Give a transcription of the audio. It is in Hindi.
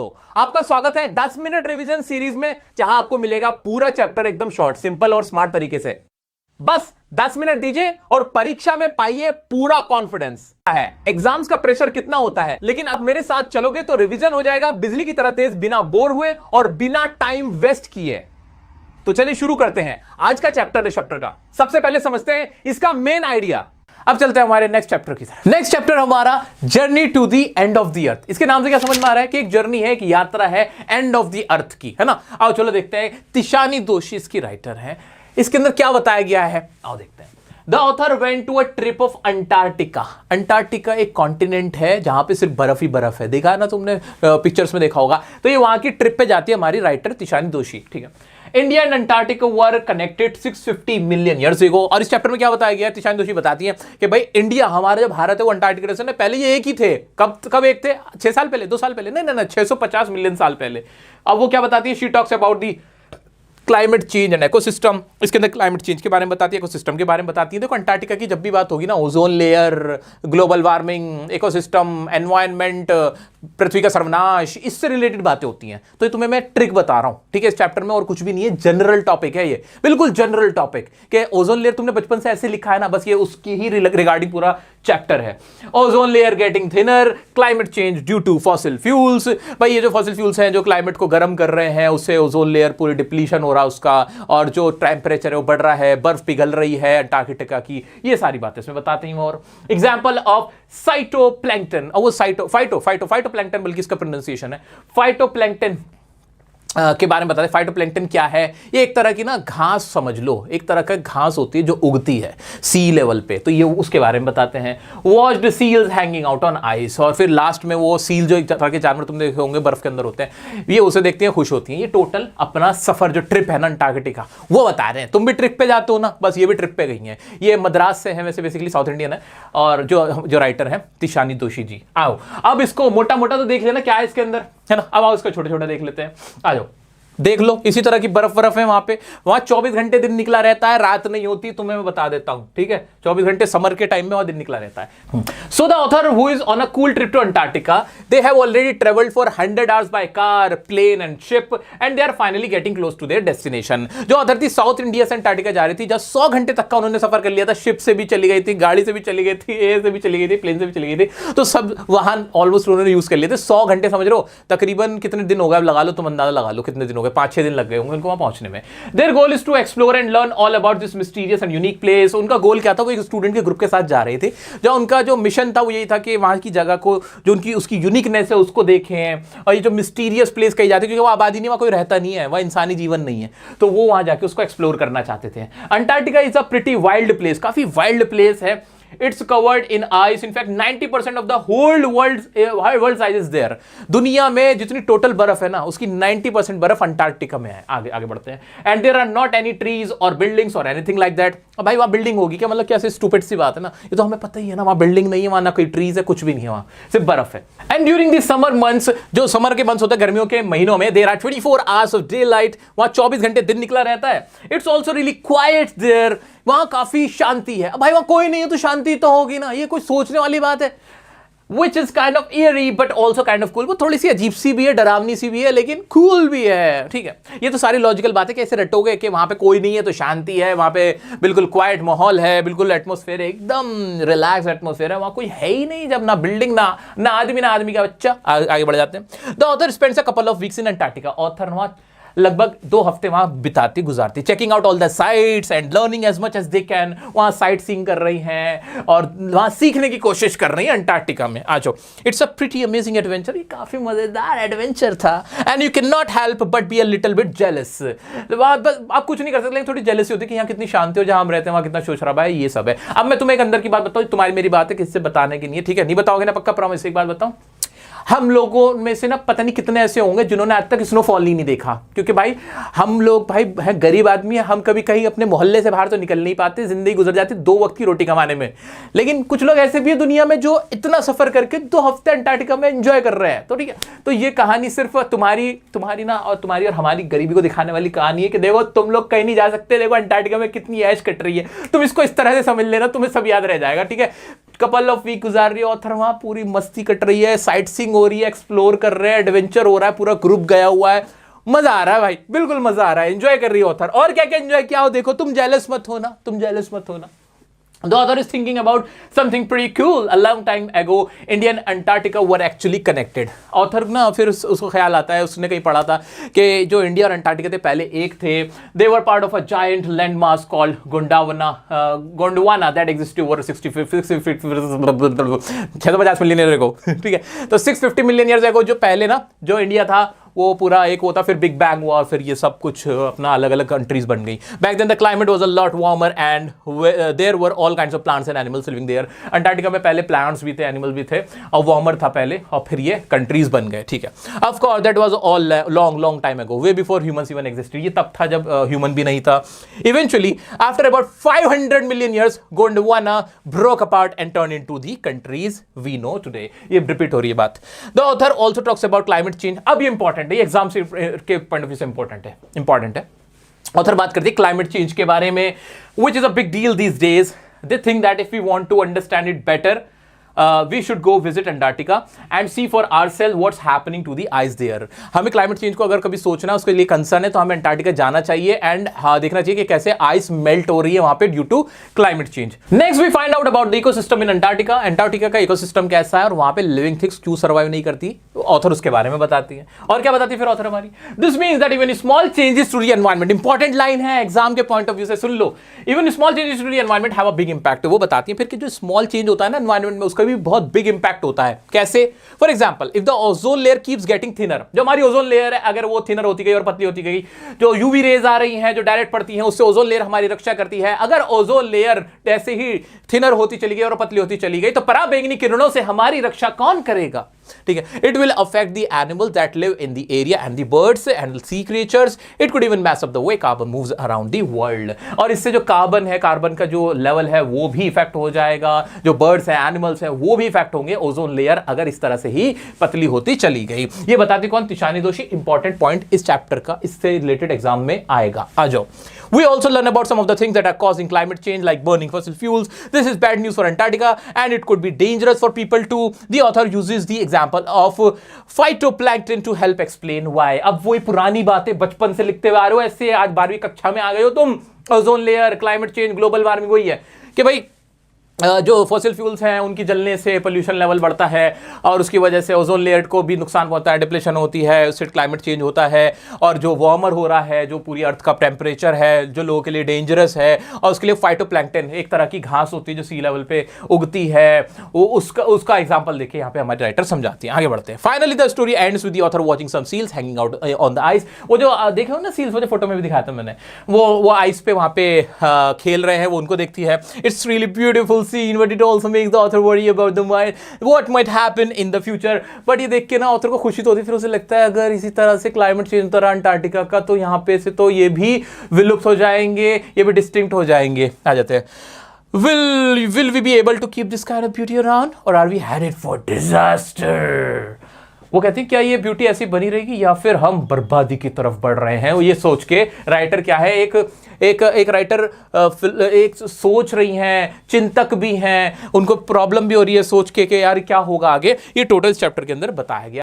दोस्तों, आपका स्वागत है 10 मिनट रिवीजन सीरीज में, जहां आपको मिलेगा पूरा चैप्टर एकदम शॉर्ट, सिंपल और स्मार्ट तरीके से। बस 10 मिनट दीजिए और परीक्षा में पाइए पूरा कॉन्फिडेंस। है एग्जाम्स का प्रेशर कितना होता है, लेकिन आप मेरे साथ चलोगे तो रिवीजन हो जाएगा बिजली की तरह तेज, बिना बोर हुए और बिना टाइम वेस्ट किए। तो चलिए शुरू करते हैं आज का चैप्टर का। सबसे पहले समझते हैं इसका मेन आइडिया। अब चलते हैं हमारे नेक्स्ट चैप्टर की तरफ। नेक्स्ट चैप्टर हमारा journey to the end of the earth. इसके नाम से क्या समझ में आ रहा है कि एक जर्नी है, एक यात्रा है एंड ऑफ द अर्थ की, है ना। आओ चलो देखते हैं। तिशानी दोशी इसकी राइटर है। इसके अंदर क्या बताया गया है, आओ देखते हैं। The author went to a trip of Antarctica. Antarctica एक कॉन्टिनेंट है जहां पे सिर्फ बर्फ ही बर्फ है, देखा है ना तुमने, पिक्चर्स में देखा होगा। तो ये वहां की ट्रिप पे जाती है हमारी राइटर तिशानी दोशी, ठीक है। India and Antarctica were connected 650 million years ago. और इस चैप्टर में क्या बताया गया है, तिशानी दोशी बताती है कि भाई इंडिया, हमारा जो भारत है वो अंटार्कटिका से पहले ये एक ही थे। कब एक थे? 6 साल पहले, 2 साल पहले, नहीं 650 मिलियन साल पहले। अब वो क्या बताती है, she talks about the climate change and ecosystem. इसके अंदर क्लाइमेट चेंज के बारे में बताती है, इकोसिस्टम के बारे में बताती है। देखो अंटार्कटिका की जब भी बात होगी ना, ozone layer, global warming, ecosystem, environment, पृथ्वी का सर्वनाश, इससे रिलेटेड बातें होती हैं। तो तुम्हें मैं ट्रिक बता रहा हूं, ठीक है, इस चैप्टर में और कुछ भी नहीं है, जनरल टॉपिक है ये, बिल्कुल जनरल टॉपिक। कि ओजोन लेयर तुमने बचपन से ऐसे लिखा है ना, बस ये उसकी ही रिगार्डिंग पूरा चैप्टर है। Ozone layer getting thinner, climate change due to fossil fuels. भाई ये जो फॉसिल फ्यूल्स हैं जो क्लाइमेट को गर्म कर रहे हैं, उससे ओजोन लेयर पूरी डिप्लीशन हो रहा है उसका, और जो टेम्परेचर है वो बढ़ रहा है, बर्फ पिघल रही है अंटार्कटिका की, ये सारी बातें इसमें बताते हैं। और एग्जांपल ऑफ साइटोप्लैंक्टन, और वो फाइटोप्लैंक्टन बल्कि इसका प्रोनाउंसिएशन है, फाइटोप्लैंक्टन के बारे में बताते हैं। फाइटोप्लैंक्टन क्या है, ये एक तरह की ना घास समझ लो, एक तरह का घास होती है जो उगती है सी लेवल पे, तो ये उसके बारे में बताते हैं। Watched seals hanging out on ice, और फिर लास्ट में वो सील जो एक तरह के जानवर तुम देखे होंगे बर्फ के अंदर होते हैं, ये उसे देखते हैं, खुश होती हैं। ये टोटल अपना सफर जो ट्रिप है ना अंटार्कटिका, वो बता रहे हैं। तुम भी ट्रिप पे जाते हो ना, बस ये भी ट्रिप पे गई हैं। ये मद्रास से है, वैसे बेसिकली साउथ इंडियन है, और जो राइटर है तिशानी दोशी जी। आओ अब इसको मोटा मोटा तो देख लेना क्या है इसके अंदर, है ना। अब आओ इसको छोटे छोटे देख लेते हैं। आ जाओ देख लो, इसी तरह की बर्फ है वहां 24 घंटे दिन निकला रहता है, रात नहीं होती, तुम्हें मैं बता देता हूं, ठीक है। 24 घंटे समर के टाइम में वहां दिन निकला रहता है। So the author who is on a cool trip to Antarctica, they have already travelled for 100 hours by car, plane and ship, and they are finally getting close to their destination. जो ऑथर थी साउथ इंडिया से अंटार्कटिका जा रही थी, जब 100 घंटे तक का उन्होंने सफर कर लिया था। शिप से भी चली गई थी, गाड़ी से भी चली गई थी, एयर से भी चली गई थी, प्लेन से भी चली गई थी, तो सब वाहन ऑलमोस्ट उन्होंने यूज कर लिए थे। 100 घंटे समझ लो तकरीबन कितने दिन हो गए, लगा लो तुम अंदाजा लगा लो कितने दिन हो गए, 5-6 दिन लग गए उनको वहां पहुंचने में। Their goal is to explore and learn all about this mysterious and unique place। उनका गोल क्या था, वो एक स्टूडेंट के ग्रुप के साथ जा रहे थे, जो उनका जो मिशन था वो यही था कि वहां की जगह को, जो उनकी उसकी यूनिकनेस है उसको देखें, और ये जो मिस्टीरियस प्लेस कही जाती है, क्योंकि वो आबादी नहीं, वहां कोई रहता नहीं है, वह इंसानी जीवन नहीं है, तो वो वहां जाके उसको एक्सप्लोर करना चाहते थे। Antarctica is a pretty wild place, काफी वाइल्ड प्लेस है। It's covered in ice. In fact, 90% of the whole world size is there. दुनिया में जितनी टोटल बर्फ है ना, उसकी 90% बर्फ अंटार्कटिका में है। आगे बढ़ते हैं। And there are not any trees or buildings or anything like that. अब भाई वहाँ बिल्डिंग होगी क्या, मतलब कैसे स्टूपिड सी बात है ना, ये तो हमें पता ही है ना, वहाँ बिल्डिंग नहीं है, वहाँ ना कोई ट्रीज है, कुछ भी नहीं है, वहाँ सिर्फ बर्फ है। And during this summer months, जो समर के मंथ्स होते हैं गर्मियों के महीनों में, there are 24 hours of day light, वहाँ 24 घंटे दिन निकला रहता है। It's also really quiet there, वहां काफी शांति है। अब भाई वहां कोई नहीं है तो शांति तो होगी ना, ये कोई सोचने वाली बात है। Which is kind of eerie but also kind of cool। वो थोड़ी सी अजीब सी भी है, डरावनी सी भी है, लेकिन कूल भी है, ठीक है। ये तो सारी लॉजिकल बातें कैसे रटोगे कि वहां पे कोई नहीं है तो शांति है, वहां पे बिल्कुल क्वाइट माहौल है, बिल्कुल एटमॉस्फेयर है, एकदम रिलैक्स एटमॉस्फेयर है, वहां कोई है ही नहीं, जब ना बिल्डिंग ना आदमी का बच्चा। आगे बढ़ जाते हैं। The author spends a couple of weeks in Antarctica. Author वहां लगभग 2 हफ्ते वहां गुजारती, checking out all the sites and learning as much as they can. वहां साइट सीइंग कर रही हैं और वहां सीखने की कोशिश कर रही हैं अंटार्कटिका में। आ जाओ, it's a pretty amazing adventure, ये काफी मजेदार एडवेंचर था। And you can not help but be a little bit jealous. आप कुछ नहीं कर सकते, लेकिन थोड़ी जेलसी होती है कि यहाँ कितनी शांति हो, जहां हम रहते हैं वहां कितना शोर-शराबा है, ये सब है। अब मैं तुम्हें एक अंदर की बात बताऊं, तुम्हारी मेरी बात है, किससे बताने की नहीं है, ठीक है। नहीं बताओगे ना, पक्का प्रॉमिस। एक बात बताऊं, हम लोगों में से ना पता नहीं कितने ऐसे होंगे जिन्होंने आज तक स्नोफॉल ही नहीं देखा, क्योंकि भाई हम लोग भाई है गरीब आदमी है, हम कभी कहीं अपने मोहल्ले से बाहर तो निकल नहीं पाते, जिंदगी गुजर जाती 2 वक्त की रोटी कमाने में। लेकिन कुछ लोग ऐसे भी है दुनिया में जो इतना सफर करके 2 हफ्ते अंटार्कटिका में एंजॉय कर रहे हैं। तो ठीक है, तो ये कहानी सिर्फ तुम्हारी ना और तुम्हारी और हमारी गरीबी को दिखाने वाली कहानी है कि देखो तुम लोग कहीं नहीं जा सकते, देखो अंटार्कटिका में कितनी ऐश कट रही है। तुम इसको इस तरह से समझ लेना, तुम्हें सब याद रह जाएगा, ठीक है। कपल ऑफ वीक गुजार रही है ऑथर वहां, पूरी मस्ती कट रही है, साइट सीइंग हो रही है, एक्सप्लोर कर रहे हैं, एडवेंचर हो रहा है, पूरा ग्रुप गया हुआ है, मजा आ रहा है भाई, बिल्कुल मजा आ रहा है, एंजॉय कर रही है ऑथर। और क्या क्या एंजॉय किया हो देखो, तुम जेलस मत होना, तुम जेलस मत होना। The author is thinking about something pretty cool. A long time ago, India and Antarctica were actually connected. Author ना फिर उसको ख्याल आता है, उसने कहीं पढ़ा था कि जो इंडिया और अंटार्कटिका थे पहले एक थे. They were part of a giant landmass called Gondwana that existed over 650 million year ago. ठीक है, तो 650 मिलियन ईयर्स ago जो पहले ना जो इंडिया था वो पूरा एक होता, फिर बिग बैंग हुआ, फिर ये सब कुछ अपना अलग अलग कंट्रीज बन गई. Back then the climate was a lot warmer and there were all kinds of plants and animals living there. Antarctica में पहले प्लांट्स भी थे, एनिमल भी थे, और वार्मर था पहले, और फिर ये कंट्रीज बन गए. ठीक है, of course that was all long time ago, way before humans even existed. ये तब था जब ह्यूमन भी नहीं था. Eventually after about 500 million years Gondwana broke apart and turn into the countries we know today. ये रिपीट हो रही है बात. The author also talks about climate change. अब ये इंपॉर्टेंट है, एग्जाम के पॉइंट ऑफ व्यू से इंपॉर्टेंट है. ऑथर बात करती है क्लाइमेट चेंज के बारे में, which is a big deal these days. They think that if we want to understand it better, we should go visit Antarctica and see for ourselves what's happening to the ice there. हमें क्लाइमेट चेंज को अगर कभी सोचना उसके लिए कंसर्न है तो हमें अंटार्कटिका जाना चाहिए एंड हाँ देखना चाहिए कि कैसे आइस मेल्ट हो रही है वहां पे due to climate change. Next we find out about the ecosystem in Antarctica. Antarctica का इकोसिस्टम कैसा है और वहां पे लिविंग थिंग्स क्यों सर्वाइव नहीं करती, ऑथर उसके बारे में बताती है. और क्या बताती है फिर ऑथर हमारी? This means that even small changes to the environment, important line है एग्जाम के पॉइंट ऑफ व्यू से, सुन लो. Even small changes to the environment have a big impact. वो बताती है फिर कि जो स्मॉल चेंज होता है ना एनवायरनमेंट में उसका भी बहुत बिग इंपैक्ट होता है. कैसे? For example if the ozone layer keeps getting thinner, जो हमारी ओजोन लेयर है अगर वो थिनर होती गई और पतली होती गई, जो यूवी रेज आ रही हैं जो डायरेक्ट पड़ती हैं उससे ओजोन लेयर हमारी रक्षा करती है. अगर ओजोन लेयर ऐसे ही थिनर होती चली गई और पतली होती चली गई तो पराबैंगनी किरणों से हमारी रक्षा कौन करेगा? ठीक है, it will affect the animals that live in the area and the birds and sea creatures. It could even mess up the way carbon moves around the world. और इससे जो कार्बन है, कार्बन का जो लेवल है वो भी इफेक्ट हो जाएगा, जो बर्ड्स हैं, एनिमल्स हैं वो भी इफेक्ट होंगे. ओजोन लेयर अगर इस तरह से ही पतली होती चली गई. ये बताती कौन? तिशानी दोषी. इंपॉर्टेंट पॉइंट इस चैप्टर का, इससे रिलेटेड एग्जाम में आएगा. आ जाओ. We also learn about some of the things that are causing climate change like burning fossil fuels. This is bad news for Antarctica and it could be dangerous for people too. The author uses the example of phytoplankton to help explain why. अब वही पुरानी बातें बचपन से लिखते हुए आ रहे हो, ऐसे आज 12वीं कक्षा में आ गए हो तुम. Ozone layer, climate change, global warming, वही है कि भाई जो फॉसिल फ्यूल्स हैं उनकी जलने से पोल्यूशन लेवल बढ़ता है और उसकी वजह से ओजोन लेयर को भी नुकसान पहुंचता है, डिप्लेशन होती है, उससे क्लाइमेट चेंज होता है. और जो वार्मर हो रहा है, जो पूरी अर्थ का टेम्परेचर है जो लोगों के लिए डेंजरस है, और उसके लिए फाइटोप्लैंक्टन एक तरह की घास होती है जो सी लेवल पे उगती है, वो उसका एग्जाम्पल देखिए यहाँ पे हमारे राइटर समझाती हैं. आगे बढ़ते हैं. Finally the story ends with the author watching some seals hanging out on the ice. वो जो देखे हो ना सील्स, वो जो फोटो में भी दिखाया था मैंने, वो आइस पे वहाँ पे खेल रहे हैं, वो उनको देखती है. It's really beautiful scene but it also makes the author worry about the what might happen in the future. But ये देख के ना ऑथर को खुशी तो होती है, फिर उसे लगता है अगर इसी तरह से क्लाइमेट चेंज होता रहा अंटार्कटिका का तो यहाँ पे से तो ये भी विलुप्त हो जाएंगे, ये भी डिस्टिंक्ट हो जाएंगे. आ जाते हैं. Will we be able to keep this kind of beauty around or are we headed for disaster? वो कहते हैं क्या ये ब्यूटी ऐसी बनी रहेगी या फिर हम बर्बादी की तरफ बढ़ रहे हैं. ये सोच के राइटर क्या है, एक राइटर एक सोच रही हैं, चिंतक भी हैं, उनको प्रॉब्लम भी हो रही है सोच के कि यार क्या होगा आगे. ये टोटल चैप्टर के अंदर बताया गया.